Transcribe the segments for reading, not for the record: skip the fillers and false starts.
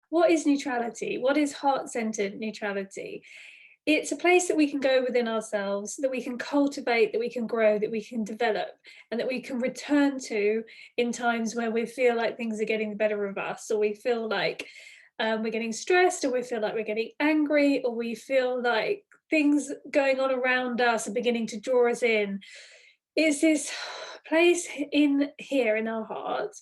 what is neutrality? What is heart-centered neutrality? It's a place that we can go within ourselves, that we can cultivate, that we can grow, that we can develop, and that we can return to in times where we feel like things are getting the better of us, or we feel like we're getting stressed, or we feel like we're getting angry, or we feel like things going on around us are beginning to draw us in. Is this place in here in our heart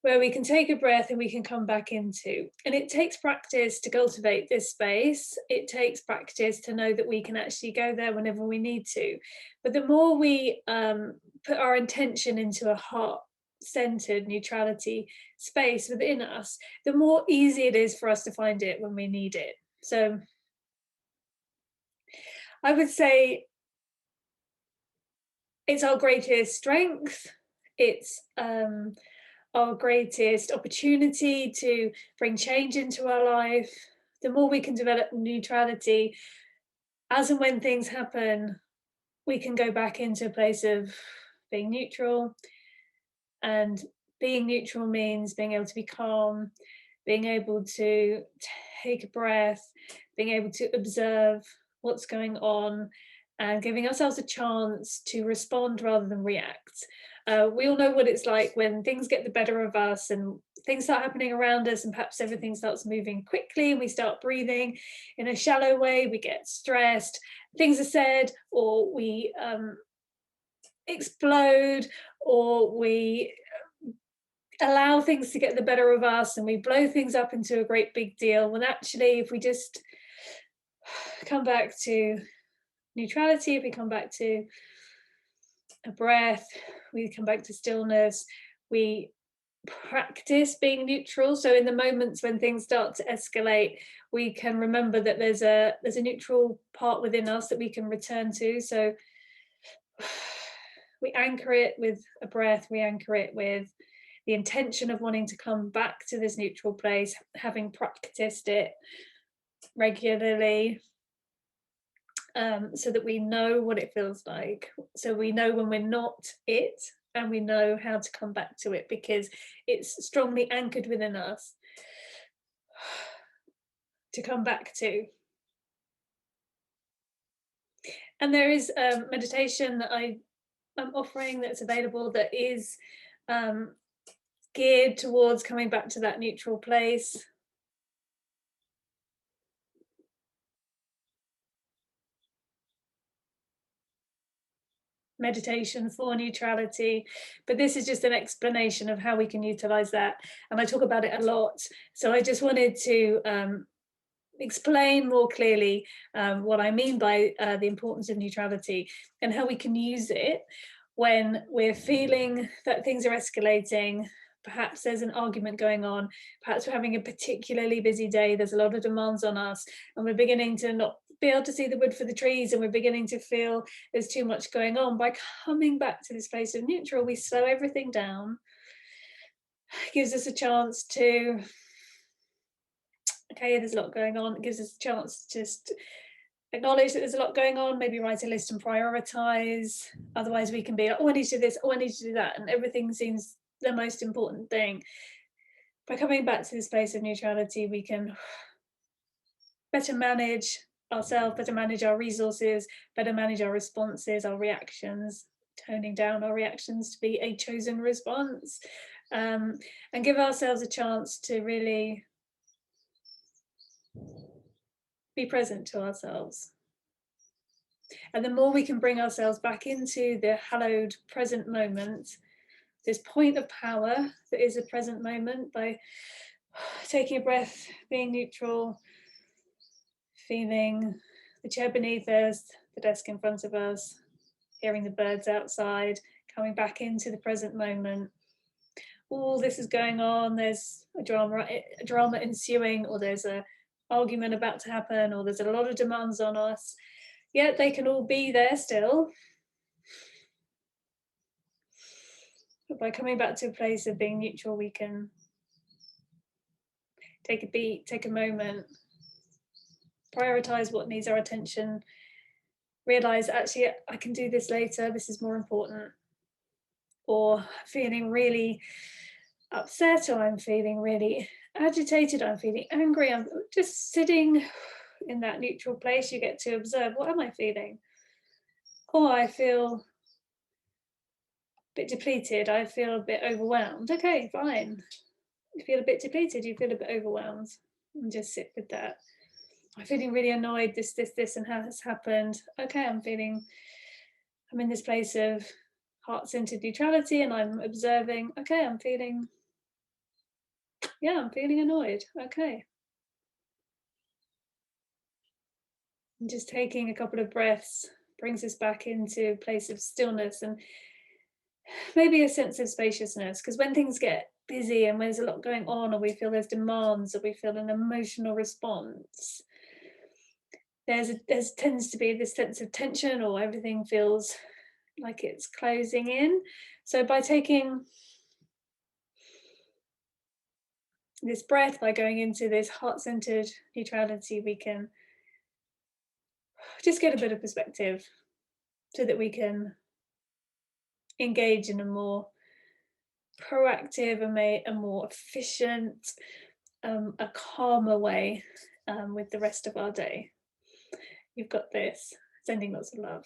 where we can take a breath and we can come back into. And it takes practice to cultivate this space. It takes practice to know that we can actually go there whenever we need to. But the more we put our intention into a heart centered neutrality space within us, the more easy it is for us to find it when we need it. So I would say it's our greatest strength. It's our greatest opportunity to bring change into our life. The more we can develop neutrality, as and when things happen, we can go back into a place of being neutral. And being neutral means being able to be calm, being able to take a breath, being able to observe what's going on, and giving ourselves a chance to respond rather than react. We all know what it's like when things get the better of us and things start happening around us, and perhaps everything starts moving quickly and we start breathing in a shallow way. We get stressed, things are said, or we explode, or we allow things to get the better of us and we blow things up into a great big deal. When actually, if we just come back to neutrality, if we come back to a breath, we come back to stillness, we practice being neutral. So in the moments when things start to escalate, we can remember that there's a neutral part within us that we can return to. So we anchor it with a breath, we anchor it with the intention of wanting to come back to this neutral place, having practiced it regularly, so that we know what it feels like. So we know when we're not it, and we know how to come back to it because it's strongly anchored within us to come back to. And there is meditation that I'm offering that's available that is geared towards coming back to that neutral place. Meditation for neutrality, but this is just an explanation of how we can utilize that, and I talk about it a lot, so I just wanted to explain more clearly what I mean by the importance of neutrality and how we can use it when we're feeling that things are escalating. Perhaps there's an argument going on, perhaps we're having a particularly busy day, there's a lot of demands on us, and we're beginning to not be able to see the wood for the trees, and we're beginning to feel there's too much going on. By coming back to this place of neutral, we slow everything down. It gives us a chance to, okay, there's a lot going on. It gives us a chance to just acknowledge that there's a lot going on, maybe write a list and prioritize. Otherwise, we can be like, oh, I need to do this, oh, I need to do that. And everything seems the most important thing. By coming back to this place of neutrality, we can better manage ourselves, better manage our resources, better manage our responses, our reactions, toning down our reactions to be a chosen response, and give ourselves a chance to really be present to ourselves. And the more we can bring ourselves back into the hallowed present moment, this point of power that is a present moment, by taking a breath, being neutral, feeling the chair beneath us, the desk in front of us, hearing the birds outside, coming back into the present moment. All this is going on, there's a drama ensuing, or there's a argument about to happen, or there's a lot of demands on us. Yet they can all be there still. But by coming back to a place of being neutral, we can take a beat, take a moment, prioritize what needs our attention, realize actually I can do this later, this is more important. Or feeling really upset, or I'm feeling really agitated, I'm feeling angry, I'm just sitting in that neutral place. You get to observe, what am I feeling? Oh, I feel a bit depleted. I feel a bit overwhelmed. Okay, fine. You feel a bit depleted. You feel a bit overwhelmed. And just sit with that. I'm feeling really annoyed. This, and how has happened. Okay, I'm in this place of heart-centered neutrality, and I'm observing. Okay, I'm feeling annoyed. Okay, and just taking a couple of breaths brings us back into a place of stillness and maybe a sense of spaciousness. Because when things get busy and when there's a lot going on, or we feel there's demands, or we feel an emotional response, there tends to be this sense of tension, or everything feels like it's closing in. So by taking this breath, by going into this heart-centered neutrality, we can just get a bit of perspective so that we can engage in a more proactive, a more efficient, a calmer way with the rest of our day. You've got this. Sending lots of love.